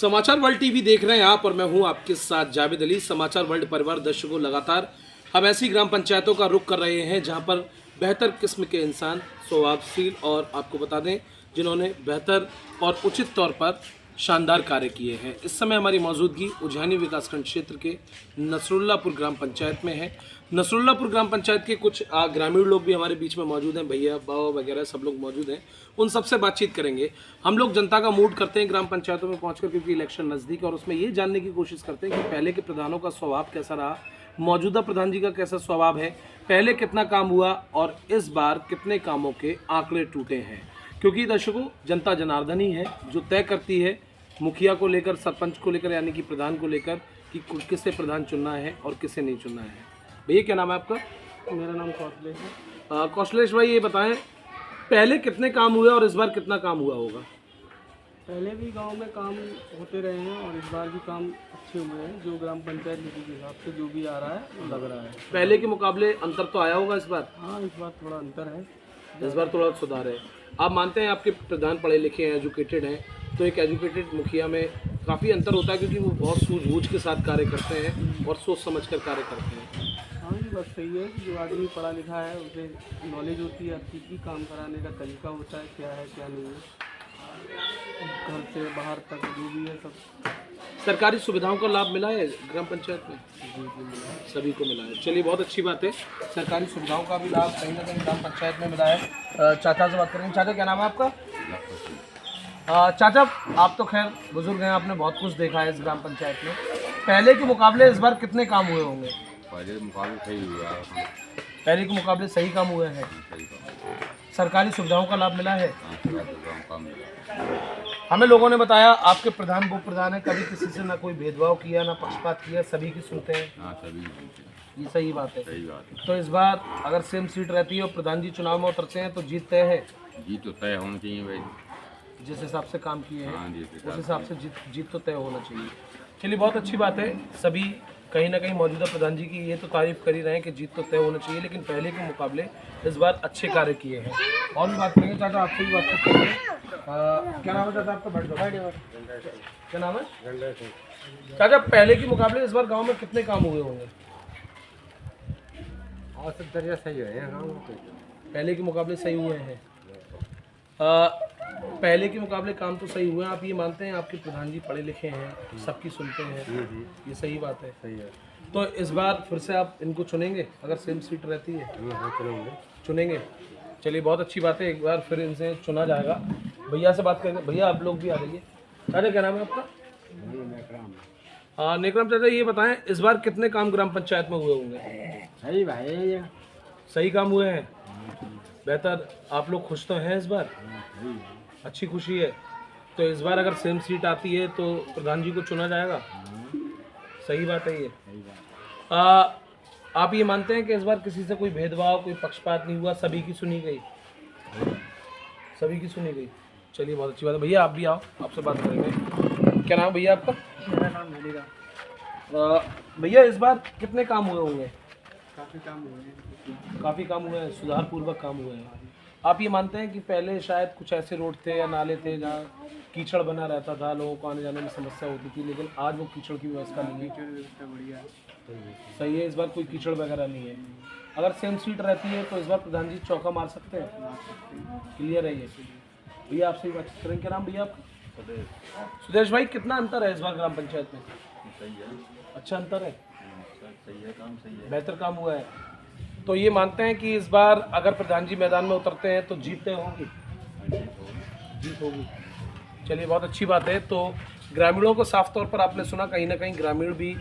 समाचार world TV देख रहे हैं आप और मैं हूं आपके साथ जावेद अली। समाचार वर्ल्ड परिवार दर्शकों, लगातार हम ऐसी ग्राम पंचायतों का रुख कर रहे हैं जहां पर बेहतर किस्म के इंसान, स्वभावशील और आपको बता दें जिन्होंने बेहतर और उचित तौर पर शानदार कार्य किए हैं। इस समय हमारी मौजूदगी उज्जैनी विकासखंड क्षेत्र के नसरुल्लापुर ग्राम पंचायत में है। नसरुल्लापुर ग्राम पंचायत के कुछ ग्रामीण लोग भी हमारे बीच में मौजूद हैं, भैया बाबा वगैरह सब लोग मौजूद हैं। उन सबसे बातचीत करेंगे। हम लोग जनता का मूड करते हैं ग्राम पंचायतों में पहुंचकर, क्योंकि इलेक्शन नज़दीक है और उसमें ये जानने की कोशिश करते हैं कि पहले के प्रधानों का स्वभाव कैसा रहा, मौजूदा प्रधान जी का कैसा स्वभाव है, पहले कितना काम हुआ और इस बार कितने कामों के आंकड़े टूटे हैं। क्योंकि दर्शकों, जनता जनार्दन ही है जो तय करती है मुखिया को लेकर, सरपंच को लेकर, यानी कि प्रधान को लेकर कि किसे प्रधान चुनना है और किसे नहीं चुनना है। भैया क्या नाम है आपका? मेरा नाम कौशलेश है। कौशलेश भाई, ये बताएं पहले कितने काम हुए और इस बार कितना काम हुआ होगा? पहले भी गांव में काम होते रहे हैं और इस बार भी काम अच्छे हुए हैं। जो ग्राम पंचायत नीति के हिसाब से जो भी आ रहा है वो लग रहा है। पहले के मुकाबले अंतर तो आया होगा इस बार? हाँ, इस बार थोड़ा अंतर है। इस बार थोड़ा सुधार है। आप मानते हैं आपके प्रधान पढ़े लिखे हैं, एजुकेटेड हैं, तो एक एजुकेटेड मुखिया में काफ़ी अंतर होता है क्योंकि वो बहुत सूझबूझ के साथ कार्य करते हैं और सोच समझ कर कार्य करते हैं। हाँ, ये बात सही है कि जो आदमी पढ़ा लिखा है उसे नॉलेज होती है, हर चीज़ की काम कराने का तरीका होता है, क्या है क्या नहीं है, घर से बाहर तक जो भी है सब। सरकारी सुविधाओं का लाभ मिला है ग्राम पंचायत में? सभी को मिला है। चलिए, बहुत अच्छी बात है। सरकारी सुविधाओं का भी लाभ कहीं ना कहीं ग्राम पंचायत में मिला है। चाचा से बात करेंगे। चाचा क्या नाम है आपका? चाचा, आप तो खैर बुजुर्ग हैं, आपने बहुत कुछ देखा है इस ग्राम पंचायत में। पहले के मुकाबले इस बार कितने काम हुए होंगे? पहले के मुकाबले सही हुआ है। पहले के मुकाबले सही काम हुए हैं। सरकारी सुविधाओं का लाभ मिला है। हमें लोगों ने बताया आपके प्रधान वो प्रधान है, कभी किसी से ना कोई भेदभाव किया, ना पक्षपात किया, सभी की सुनते हैं। हाँ, सभी सुनते हैं। ये सही बात है। सही बात है। तो इस बार अगर सेम सीट रहती है और प्रधान जी चुनाव में उतरते हैं तो जीत तय है। जीत तो तय होना चाहिए भाई। जिस हिसाब से काम किए हैं हाँ, उस हिसाब से जीत तो तय होना चाहिए। चलिए, बहुत अच्छी बात है। सभी कहीं ना कहीं मौजूदा प्रधान जी की ये तो तारीफ कर ही रहे हैं कि जीत तो तय होना चाहिए, लेकिन पहले के मुकाबले इस बार अच्छे कार्य किए हैं। और भी बात करेंगे। चाचा, आपसे भी बात करते हैं। क्या नाम है चाचा आपका? क्या नाम है चाचा? पहले के मुकाबले इस बार गांव में कितने काम हुए होंगे? औसत दर्जा सही है। पहले के मुकाबले सही हुए हैं। पहले के मुकाबले काम तो सही हुए हैं। आप ये मानते हैं आपके प्रधान जी पढ़े लिखे हैं, सबकी सुनते हैं, ये सही बात है? सही है। तो इस बार फिर से आप इनको चुनेंगे अगर सेम सीट रहती है? चुनेंगे। चलिए, बहुत अच्छी बात है। एक बार फिर इनसे चुना जाएगा। भैया से बात करेंगे। भैया, आप लोग भी आ जाइए। चाचा क्या नाम है आपका? नेकराम। चाचा, ये बताएं इस बार कितने काम ग्राम पंचायत में हुए होंगे? सही भाई, सही काम हुए हैं। बेहतर। आप लोग खुश तो हैं इस बार? अच्छी खुशी है। तो इस बार अगर सेम सीट आती है तो प्रधान जी को चुना जाएगा। सही बात है ये। आप ये मानते हैं कि इस बार किसी से कोई भेदभाव, कोई पक्षपात नहीं हुआ, सभी की सुनी गई? सभी की सुनी गई। चलिए, बहुत अच्छी बात है। भैया, आप भी आओ, आपसे बात करेंगे। क्या नाम भैया आपका? मेरा नाम मिलेगा। भैया, इस बार कितने काम हुए होंगे? काफ़ी काम हुए हैं। काफ़ी काम हुए हैं, सुधारपूर्वक काम हुए हैं। आप ये मानते हैं कि पहले शायद कुछ ऐसे रोड थे या नाले थे जहाँ कीचड़ बना रहता था, लोगों को आने जाने में समस्या होती थी, लेकिन आज वो कीचड़ की व्यवस्था नहीं है? व्यवस्था बढ़िया है। सही है। इस बार कोई कीचड़ वगैरह नहीं है। अगर सेम सीट रहती है तो इस बार प्रधान जी चौका मार सकते हैं? क्लियर है ये। भैया, आपसे ही बात करें। क्या नाम भैया आपका? सुदेश भाई, कितना अंतर है इस बार ग्राम पंचायत में? सही है। अच्छा अंतर है। सही है, काम सही है। बेहतर काम हुआ है। तो ये मानते हैं कि इस बार अगर प्रधान जी मैदान में उतरते हैं तो जीत तय होगी? जीत होगी। चलिए, बहुत अच्छी बात है। तो ग्रामीणों को साफ तौर पर आपने सुना, कहीं ना कहीं ग्रामीण भी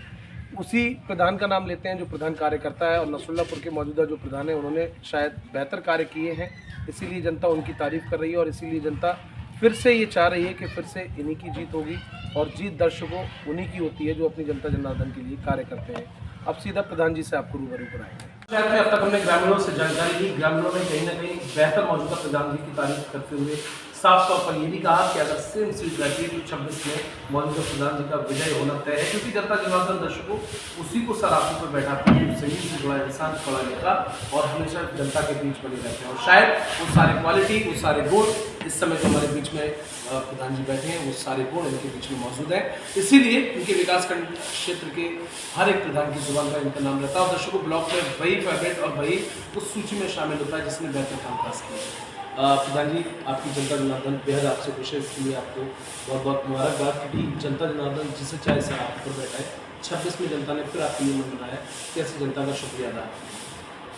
उसी प्रधान का नाम लेते हैं जो प्रधान कार्य करता है, और नसरुल्लापुर के मौजूदा जो प्रधान है उन्होंने शायद बेहतर कार्य किए हैं, इसीलिए जनता उनकी तारीफ कर रही है और इसीलिए जनता फिर से ये चाह रही है कि फिर से इन्हीं की जीत होगी। और जीत दर्शकों उन्हीं की होती है जो अपनी जनता जनार्दन के लिए कार्य करते हैं। अब सीधा प्रधान जी से आपको रूबरू कराएंगे। पंचायत में अब तक हमने ग्रामीणों से जानकारी ली। ग्रामीणों ने कहीं ना कहीं बेहतर मौजूदा प्रधान जी की तारीफ करते हुए साफ तौर पर ये भी कहा कि अगर सेम सीट रहती है तो 26 में मौजूदा प्रधान जी का विजय होना तय है, क्योंकि जनता जनार्दन दर्शकों उसी को सराफों पर बैठाते हैं, जमीन से जुड़ा इंसान, पढ़ा लिखा और हमेशा जनता के बीच बने रहते हैं। और शायद वो सारे क्वालिटी, वो सारे गुण इस समय जो हमारे बीच में प्रधान जी बैठे हैं, वो सारे गुण इनके बीच में मौजूद है। इसीलिए इनके विकासखंड क्षेत्र के हर एक प्रधान की जुबान पर इनका नाम रहता है और दर्शकों ब्लॉक में वही फेवरेट और वही उस सूची में शामिल होता है जिसने बेहतर काम काज किया है। प्रधान जी, आपकी जनता जनार्दन बेहद आपसे खुश है, इसलिए आपको बहुत बहुत मुबारकबाद, क्योंकि जनता जनार्दन जिसे चाहे सर आप पर बैठा है। 26 में जनता ने फिर आपके लिए मन बनाया, कैसे जनता का शुक्रिया अदा?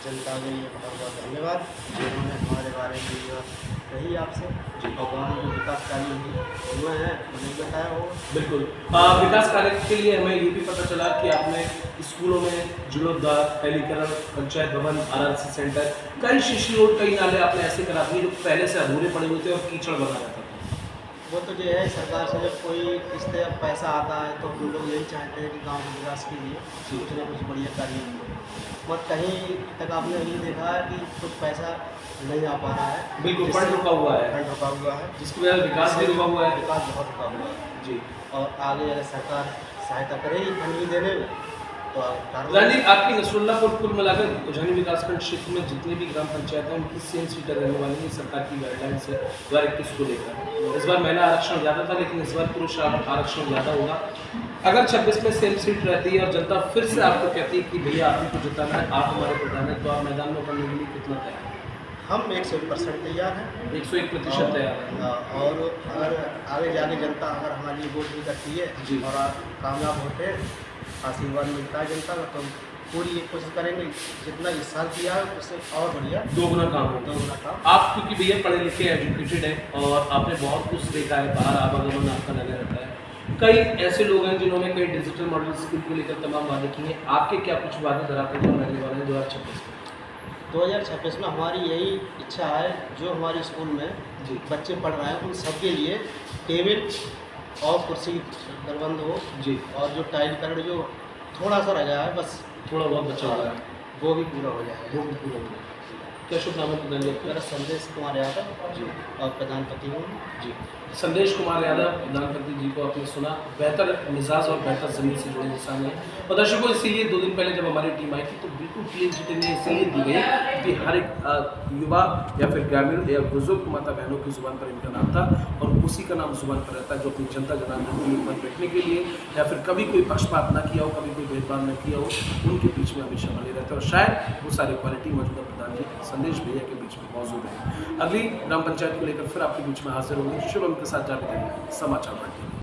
जनता के लिए बहुत बहुत धन्यवाद जिन्होंने हमारे बारे में ये कही आपसे और गाँव में जो विकास कार्य हुए हैं उन्हें बताया हो। बिल्कुल, विकास कार्य के लिए हमें ये भी पता चला कि आपने स्कूलों में जीर्णोद्धार, पहलीकरण, पंचायत भवन, RRC सेंटर, कई शिशु रोड, कई नाले आपने ऐसे करा दिए जो पहले से अधूरे पड़े हुए थे और कीचड़ बना रहता था। वो तो जो है सरकार से जब कोई किस तरह पैसा आता है तो हम लोग यही चाहते हैं कि गाँव के विकास के लिए कुछ न कुछ बढ़िया कार्य हो। और कहीं तक आपने ये देखा है कि कुछ पैसा नहीं आ पा रहा है। बिल्कुल, फंड रुका हुआ है, फंड रुका हुआ है, जिसकी वजह से विकास भी रुका हुआ है। विकास बहुत रुका हुआ है जी। और आगे अगर सरकार सहायता करेगी फंड भी देने में तो प्रधान जी, आपकी नसरुल्लापुर कुल मिलाकर उजैनी विकासखंड क्षेत्र में जितनी भी ग्राम पंचायत हैं उनकी सेम सीटें रहने वाली हैं सरकार की गाइडलाइन से 2021 को लेकर। इस बार महिला आरक्षण ज़्यादा था, लेकिन इस बार पुरुष आरक्षण ज़्यादा होगा। अगर 26 में सेम सीट रहती है और जनता फिर से आपको कहती है कि भैया आप ही को जिताना है, आप हमारे प्रधान हैं, तो आप मैदान में उतरने के लिए कितना तैयार हैं? हम 101% तैयार हैं, 101% तैयार हैं। और अगर आगे जाके जनता अगर हमारे लिए वोट भी करती है जी। और कामयाब होते हैं, आशीर्वाद मिलता है जनता का, तो हम पूरी एक कोशिश करेंगे जितना इस साल किया है उससे और बढ़िया दोगुना काम हो। दोगुना काम। आप क्योंकि भैया पढ़े लिखे एजुकेटेड हैं और आपने बहुत कुछ देखा है, बाहर आवागमन आपका लगा रहता है। कई ऐसे लोग हैं जिन्होंने कई डिजिटल मॉडल स्किल को लेकर तमाम वादे किए हैं, आपके क्या कुछ वादे धरातल पर रहने वाले हैं 2026 में? 2026 में हमारी यही इच्छा है, जो हमारे स्कूल में जी। बच्चे पढ़ रहे हैं उन सबके लिए टेबल और कुर्सी प्रबंध हो जी। और जो टाइल कलर जो थोड़ा सा रह गया है बस थोड़ा बहुत बचा हुआ है, वो भी पूरा हो जाएगा। वो भी पूरा हो जाए। क्या शुभ नाम है प्रधान जी आपका? मेरा संदेश कुमार यादव जी। और प्रधानपति हूँ जी, संदेश कुमार यादव प्रधानमंत्री जी को आपने सुना, बेहतर मिजाज और बेहतर ज़मीन से जुड़े इंसान हैं। और दर्शकों, इसीलिए 2 दिन पहले जब हमारी टीम आई थी तो बिल्कुल क्लीन चिट इन्हें इसीलिए दी गई कि हर एक युवा या फिर ग्रामीण या बुजुर्ग माता बहनों की जुबान पर इनका नाम था और उसी का नाम जुबान पर रहता है, जो अपनी जनता जनार्दन के लिए मन बैठने के लिए या फिर कभी कोई पक्षपात ना किया हो, कभी कोई भेदभाव न किया हो, उनके बीच में हमेशा बने रहते हैं। और शायद वो सारी क्वालिटी मौजूदा प्रधान जी संदेश भैया के बीच में मौजूद है। अगली ग्राम पंचायत को लेकर फिर आपके बीच में हाजिर होंगे शुभम के साथ। जावेद अली, समाचार।